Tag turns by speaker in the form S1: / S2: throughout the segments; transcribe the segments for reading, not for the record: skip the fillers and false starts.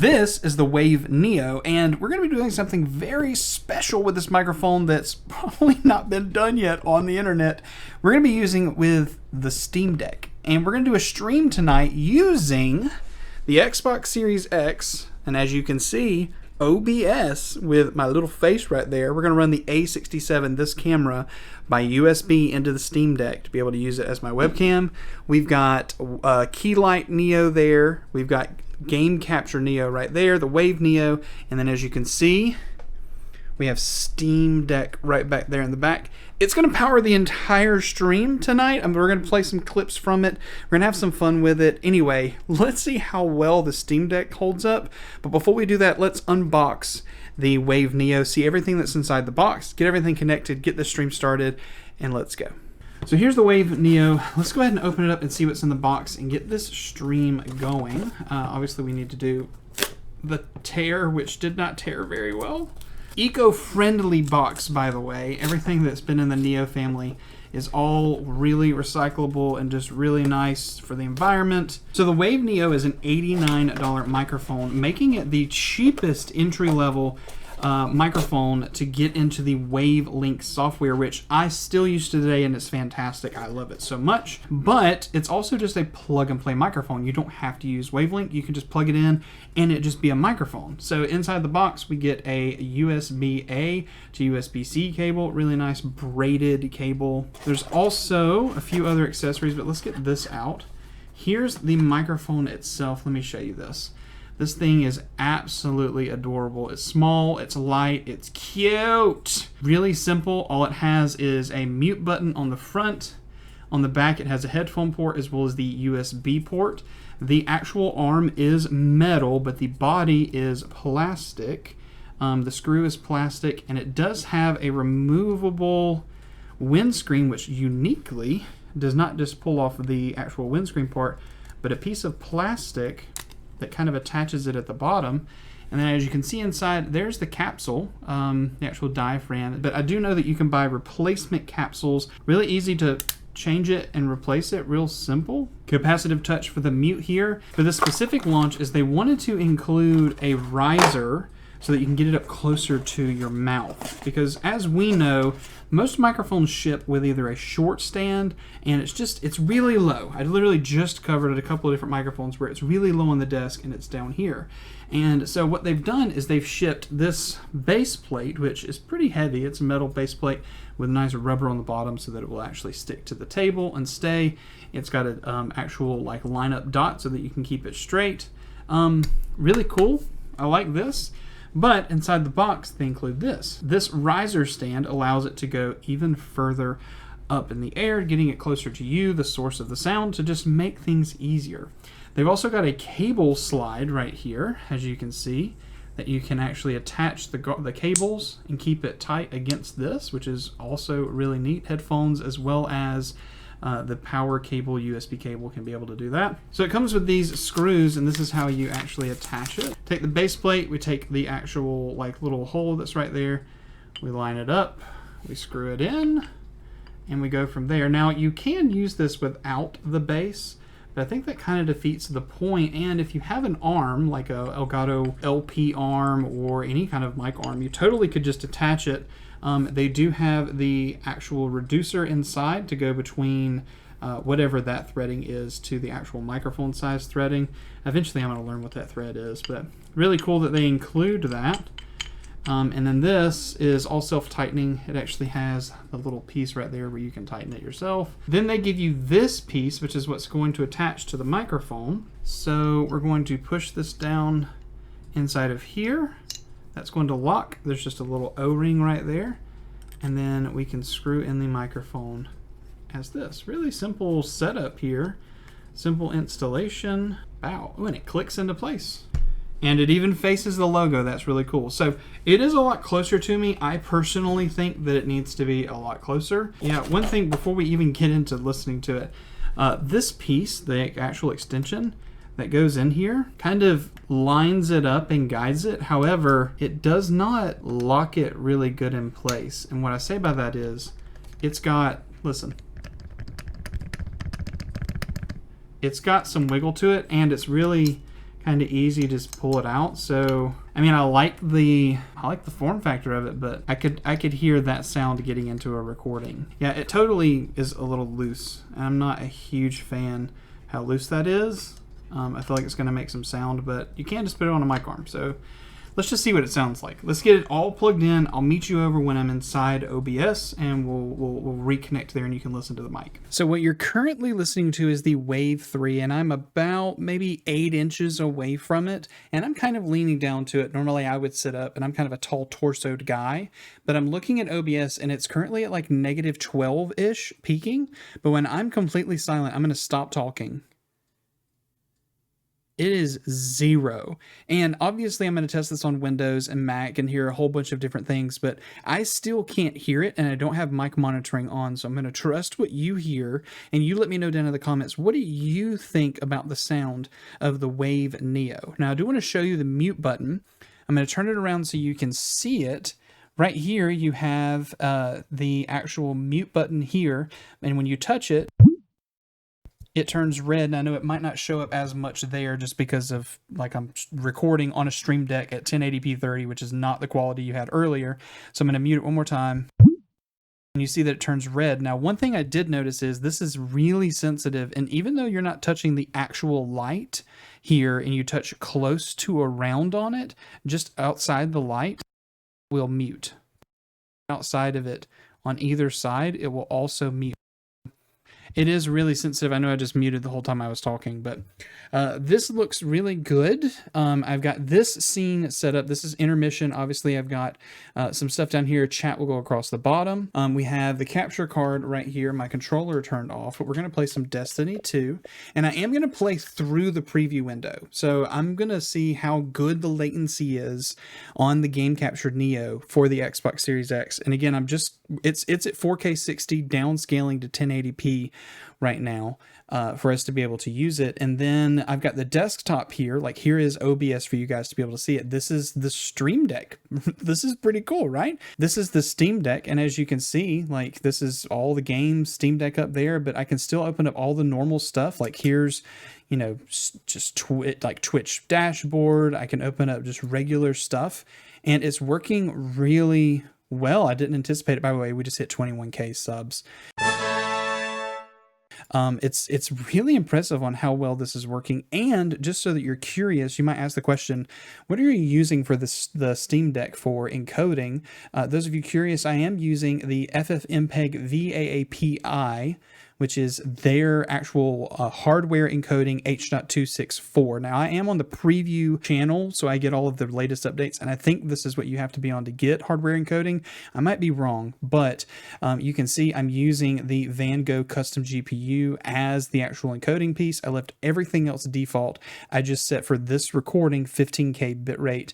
S1: This is the Wave Neo, and we're going to be doing something very special with this microphone that's probably not been done yet on the internet. We're going to be using it with the Steam Deck, and we're going to do a stream tonight using the Xbox Series X, and as you can see, OBS with my little face right there. We're going to run the A67, this camera, by USB into the Steam Deck to be able to use it as my webcam. We've got Keylight Neo there. We've got Game Capture Neo right there, the Wave Neo, and then as you can see, we have Steam Deck right back there in the back. It's going to power the entire stream tonight. We're going to play some clips from it. We're going to have some fun with it. Anyway, let's see how well the Steam Deck holds up. But before we do that, let's unbox the Wave Neo, see everything that's inside the box, get everything connected, get the stream started, and let's go. So here's the Wave Neo. Let's go ahead and open it up and see what's in the box and get this stream going. Obviously, we need to do the tear, which did not tear very well. Eco-friendly box, by the way. Everything that's been in the Neo family is all really recyclable and just really nice for the environment. So the Wave Neo is an $89 microphone, making it the cheapest entry-level microphone to get into the Wavelink software, which I still use today, and it's fantastic. I love it so much. But it's also just a plug-and-play microphone. You don't have to use Wavelink. You can just plug it in and it just be a microphone. So inside the box, we get a USB-A to USB-C cable, really nice braided cable. There's also a few other accessories, but let's get this out. Here's the microphone itself. Let me show you this. This thing is absolutely adorable. It's small, it's light, it's cute. Really simple. All it has is a mute button on the front. On the back, it has a headphone port as well as the USB port. The actual arm is metal, but the body is plastic. The screw is plastic, and it does have a removable windscreen, which uniquely does not just pull off the actual windscreen part, but a piece of plastic that kind of attaches it at the bottom. And then as you can see inside, there's the capsule, the actual diaphragm. But I do know that you can buy replacement capsules. Really easy to change it and replace it, real simple. Capacitive touch for the mute here. For this specific launch is they wanted to include a riser so that you can get it up closer to your mouth. Because as we know, most microphones ship with either a short stand, and it's really low. I literally just covered a couple of different microphones where it's really low on the desk and it's down here. And so what they've done is they've shipped this base plate, which is pretty heavy. It's a metal base plate with nice rubber on the bottom so that it will actually stick to the table and stay. It's got an actual like line-up dot so that you can keep it straight. Really cool. I like this. But inside the box, they include this. This riser stand allows it to go even further up in the air, getting it closer to you, the source of the sound, to just make things easier. They've also got a cable slide right here, as you can see, that you can actually attach the cables and keep it tight against this, which is also really neat. Headphones as well as the power cable, USB cable, can be able to do that. So it comes with these screws, and this is how you actually attach it. Take the base plate, we take the actual like little hole that's right there, we line it up, we screw it in, and we go from there. Now you can use this without the base, but I think that kind of defeats the point. And if you have an arm, like a Elgato LP arm or any kind of mic arm, you totally could just attach it. They do have the actual reducer inside to go between whatever that threading is to the actual microphone size threading. Eventually I'm going to learn what that thread is, but really cool that they include that. And then this is all self-tightening. It actually has a little piece right there where you can tighten it yourself. Then they give you this piece, which is what's going to attach to the microphone. So we're going to push this down inside of here. That's going to lock. There's just a little O-ring right there. And then we can screw in the microphone as this. Really simple setup here. Simple installation. Wow. Oh, and it clicks into place. And it even faces the logo. That's really cool. So it is a lot closer to me. I personally think that it needs to be a lot closer. Yeah, one thing before we even get into listening to it, this piece, the actual extension that goes in here, kind of lines it up and guides it. However, it does not lock it really good in place. And what I say by that is, it's got, listen, it's got some wiggle to it, and it's really kind of easy to just pull it out. So I mean, I like the form factor of it, but I could hear that sound getting into a recording. Yeah, it totally is a little loose. I'm not a huge fan how loose that is. I feel like it's going to make some sound, but you can't just put it on a mic arm. So let's just see what it sounds like. Let's get it all plugged in. I'll meet you over when I'm inside OBS, and we'll reconnect there, and you can listen to the mic. So what you're currently listening to is the Wave 3, and I'm about maybe 8 inches away from it, and I'm kind of leaning down to it. Normally I would sit up, and I'm kind of a tall torsoed guy, but I'm looking at OBS, and it's currently at like negative 12-ish peaking, but when I'm completely silent, I'm going to stop talking. It is 0. And obviously I'm going to test this on Windows and Mac and hear a whole bunch of different things, but I still can't hear it, and I don't have mic monitoring on, so I'm going to trust what you hear, and you let me know down in the comments, what do you think about the sound of the Wave Neo? Now I do want to show you the mute button. I'm going to turn it around so you can see it. Right here you have the actual mute button here, and when you touch it, it turns red, and I know it might not show up as much there just because of, like, I'm recording on a Stream Deck at 1080p 30, which is not the quality you had earlier. So I'm going to mute it one more time. And you see that it turns red. Now, one thing I did notice is this is really sensitive, and even though you're not touching the actual light here and you touch close to around on it, just outside the light, it will mute. Outside of it, on either side, it will also mute. It is really sensitive. I know I just muted the whole time I was talking, but this looks really good. I've got this scene set up. This is intermission. Obviously, I've got some stuff down here. Chat will go across the bottom. We have the capture card right here. My controller turned off, but we're going to play some Destiny 2. And I am going to play through the preview window. So I'm going to see how good the latency is on the game captured Neo for the Xbox Series X. And again, it's at 4K 60 downscaling to 1080p right now for us to be able to use it. And then I've got the desktop here. Like, here is OBS for you guys to be able to see it. This is the Stream Deck. This is pretty cool, right? This is the Steam Deck, and as you can see, like, this is all the games, Steam Deck up there, but I can still open up all the normal stuff. Like, here's, you know, just Twitch dashboard. I can open up just regular stuff, and it's working really well. I didn't anticipate it. By the way, we just hit 21K subs. It's really impressive on how well this is working. And just so that you're curious, you might ask the question, what are you using for the Steam Deck for encoding? Those of you curious, I am using the FFmpeg VAAPI, which is their actual hardware encoding H.264. Now, I am on the preview channel, so I get all of the latest updates, and I think this is what you have to be on to get hardware encoding. I might be wrong, but you can see I'm using the Van Gogh custom GPU as the actual encoding piece. I left everything else default. I just set for this recording 15K bitrate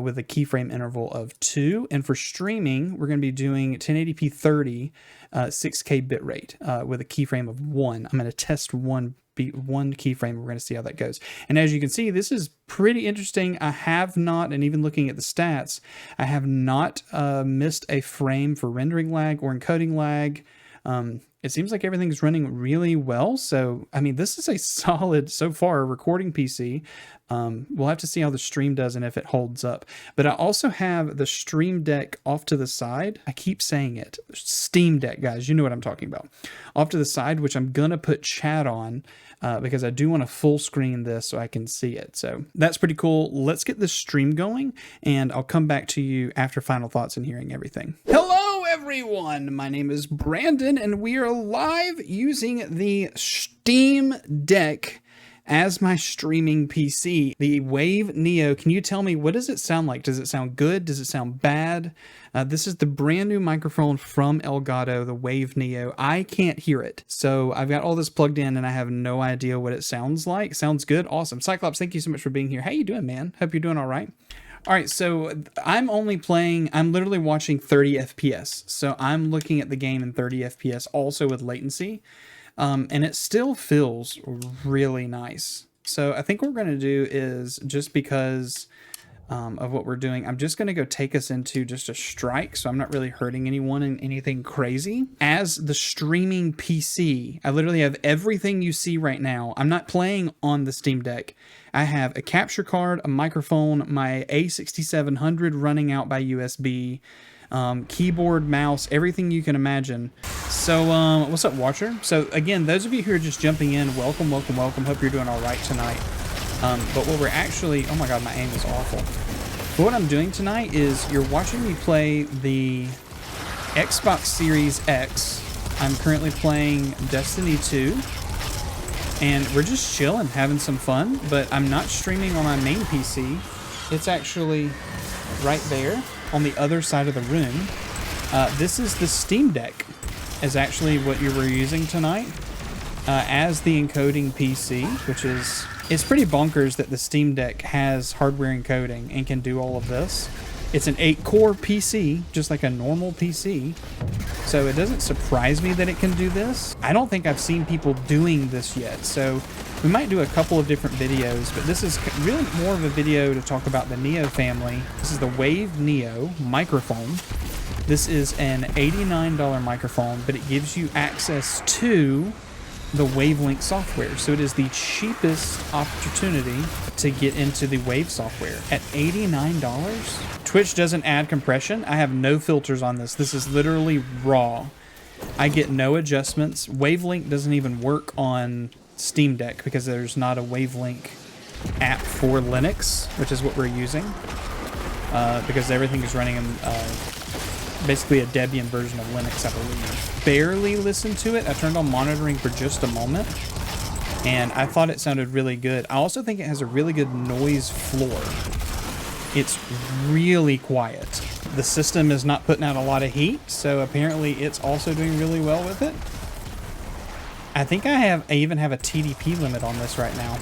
S1: with a keyframe interval of 2. And for streaming, we're going to be doing 1080p 30, 6K bitrate with a keyframe of 1. I'm going to test one keyframe. We're going to see how that goes. And as you can see, this is pretty interesting. I have not, and even looking at the stats, I have not missed a frame for rendering lag or encoding lag. It seems like everything's running really well. So, I mean, this is a solid, so far, recording PC. We'll have to see how the stream does and if it holds up. But I also have the Stream Deck off to the side. I keep saying it. Steam Deck, guys. You know what I'm talking about. Off to the side, which I'm going to put chat on because I do want to full screen this so I can see it. So that's pretty cool. Let's get this stream going, and I'll come back to you after final thoughts and hearing everything. Hello, everyone. My name is Brandon, and we are live using the Steam Deck as my streaming PC, the Wave Neo. Can you tell me, what does it sound like? Does it sound good? Does it sound bad? This is the brand new microphone from Elgato, the Wave Neo. I can't hear it. So I've got all this plugged in and I have no idea what it sounds like. Sounds good. Awesome. Cyclops, thank you so much for being here. How you doing, man? Hope you're doing all right. All right, so I'm literally watching 30 FPS. So I'm looking at the game in 30 FPS also with latency. And it still feels really nice. So I think what we're going to do is, just because of what we're doing. I'm just going to go take us into just a strike, so I'm not really hurting anyone in anything crazy. As the streaming PC, I literally have everything you see right now. I'm not playing on the Steam Deck. I have a capture card, a microphone, my A6700 running out by USB, keyboard, mouse, everything you can imagine. So, what's up, watcher? So, again, those of you who are just jumping in, welcome, welcome, welcome. Hope you're doing all right tonight. But what we're actually... Oh my god, my aim is awful. But what I'm doing tonight is you're watching me play the Xbox Series X. I'm currently playing Destiny 2. And we're just chilling, having some fun. But I'm not streaming on my main PC. It's actually right there on the other side of the room. This is the Steam Deck, is actually what you were using tonight as the encoding PC, which is... It's pretty bonkers that the Steam Deck has hardware encoding and can do all of this. It's an 8-core PC, just like a normal PC. So it doesn't surprise me that it can do this. I don't think I've seen people doing this yet. So we might do a couple of different videos, but this is really more of a video to talk about the Neo family. This is the Wave Neo microphone. This is an $89 microphone, but it gives you access to the Wavelink software. So it is the cheapest opportunity to get into the Wave software at $89. Twitch doesn't add compression. I have no filters on this. This is literally raw. I get no adjustments. Wavelink doesn't even work on Steam Deck because there's not a Wavelink app for Linux, which is what we're using, because everything is running in basically a Debian version of Linux, I believe. Barely listened to it. I turned on monitoring for just a moment, and I thought it sounded really good. I also think it has a really good noise floor. It's really quiet. The system is not putting out a lot of heat, so apparently it's also doing really well with it. I think I even have a TDP limit on this right now.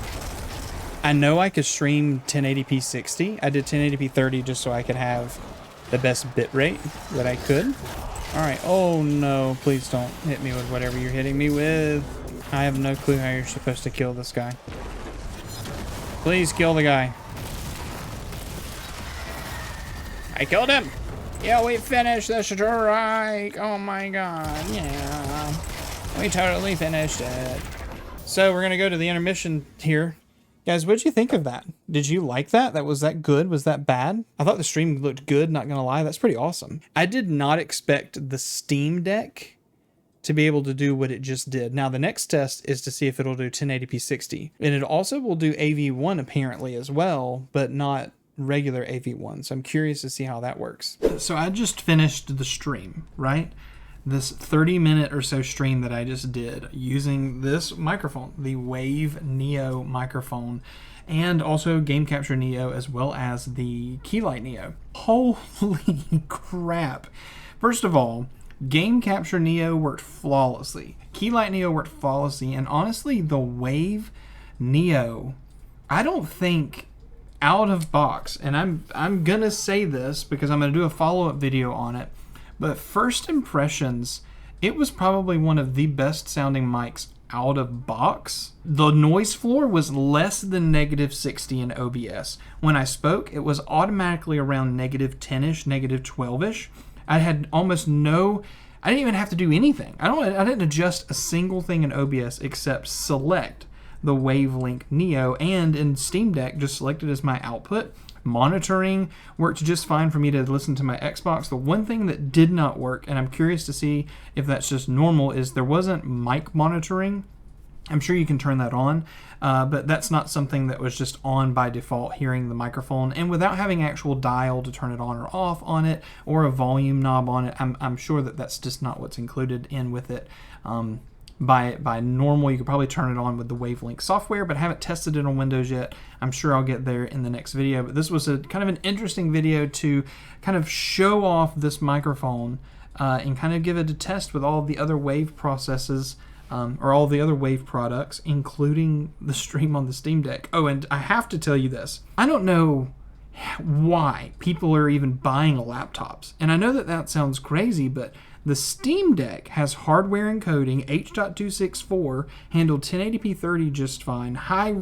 S1: I know I could stream 1080p 60. I did 1080p 30 just so I could have the best bit rate that I could. Alright, oh no, please don't hit me with whatever you're hitting me with. I have no clue how you're supposed to kill this guy. Please kill the guy. I killed him! Yeah, we finished the strike! Oh my god, yeah. We totally finished it. So we're gonna go to the intermission here. Guys, what'd you think of that? Did you like that? Was that good? Was that bad? I thought the stream looked good, not gonna lie. That's pretty awesome. I did not expect the Steam Deck to be able to do what it just did. Now, the next test is to see if it'll do 1080p 60. And it also will do AV1 apparently as well, but not regular AV1. So I'm curious to see how that works. So I just finished the stream, right? This 30-minute or so stream that I just did using this microphone, the Wave Neo microphone, and also Game Capture Neo, as well as the Keylight Neo. Holy crap. First of all, Game Capture Neo worked flawlessly. Keylight Neo worked flawlessly, and honestly, the Wave Neo, I don't think out of box, and I'm gonna say this because I'm gonna do a follow-up video on it, but first impressions, it was probably one of the best sounding mics out of box. The noise floor was less than -60 in OBS. When I spoke, it was automatically around -10-ish, -12-ish. I had almost no, I didn't even have to do anything. I didn't adjust a single thing in OBS except select the Wavelink Neo, and in Steam Deck just select it as my output. Monitoring worked just fine for me to listen to my Xbox. The one thing that did not work, and I'm curious to see if that's just normal, is there wasn't mic monitoring. I'm sure you can turn that on, but that's not something that was just on by default, hearing the microphone. And without having actual dial to turn it on or off on it, or a volume knob on it, I'm sure that that's just not what's included in with it. By normal, you could probably turn it on with the Wavelink software, but I haven't tested it on Windows yet. I'm sure I'll get there in the next video. But this was a kind of an interesting video to kind of show off this microphone and kind of give it a test with all the other Wave processes, or all the other Wave products, including the stream on the Steam Deck. Oh, and I have to tell you this. I don't know why people are even buying laptops. And I know that that sounds crazy, but the Steam Deck has hardware encoding, H.264, handled 1080p 30 just fine, high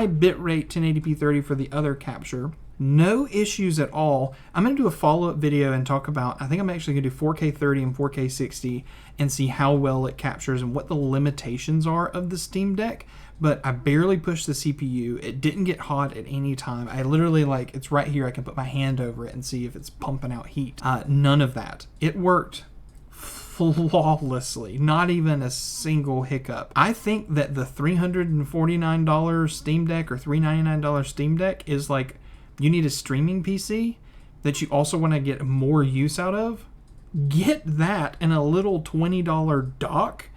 S1: bitrate 1080p 30 for the other capture, No issues at all. I'm going to do a follow-up video and talk about, I think I'm actually going to do 4K 30 and 4K 60 and see how well it captures and what the limitations are of the Steam Deck. But I barely pushed the CPU. It didn't get hot at any time. I literally, like, it's right here. I can put my hand over it and see if it's pumping out heat. None of that. It worked flawlessly, not even a single hiccup. I think that the $349 Steam Deck or $399 Steam Deck is like, you need a streaming PC that you also want to get more use out of. Get that and a little $20 dock,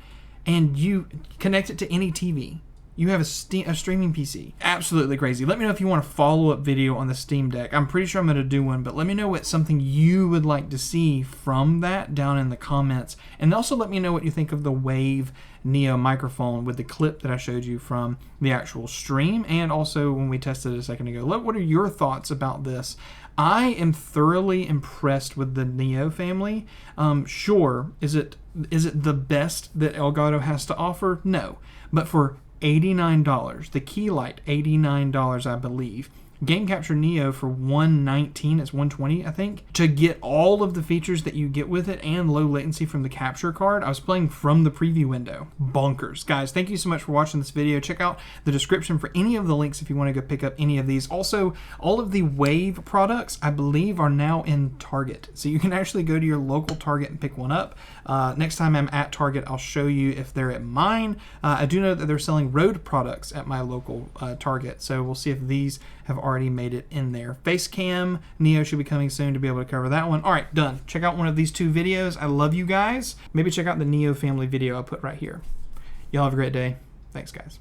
S1: and you connect it to any TV. You have a streaming PC. Absolutely crazy. Let me know if you want a follow-up video on the Steam Deck. I'm pretty sure I'm going to do one, but let me know what's something you would like to see from that down in the comments. And also let me know what you think of the Wave Neo microphone with the clip that I showed you from the actual stream, and also when we tested it a second ago. What are your thoughts about this? I am thoroughly impressed with the Neo family. Sure, is it the best that Elgato has to offer? No. But for $89, the key light $89, I believe. Game Capture Neo for $119, it's $120, I think. To get all of the features that you get with it and low latency from the capture card, I was playing from the preview window. Bonkers. Guys, thank you so much for watching this video. Check out the description for any of the links if you want to go pick up any of these. Also, all of the Wave products, I believe, are now in Target. So you can actually go to your local Target and pick one up. Next time I'm at Target, I'll show you if they're at mine. I do know that they're selling Rode products at my local Target, so we'll see if these have already made it in there. Facecam Neo should be coming soon to be able to cover that one. All right, done. Check out one of these two videos. I love you guys. Maybe check out the Neo family video I'll put right here. Y'all have a great day. Thanks, guys.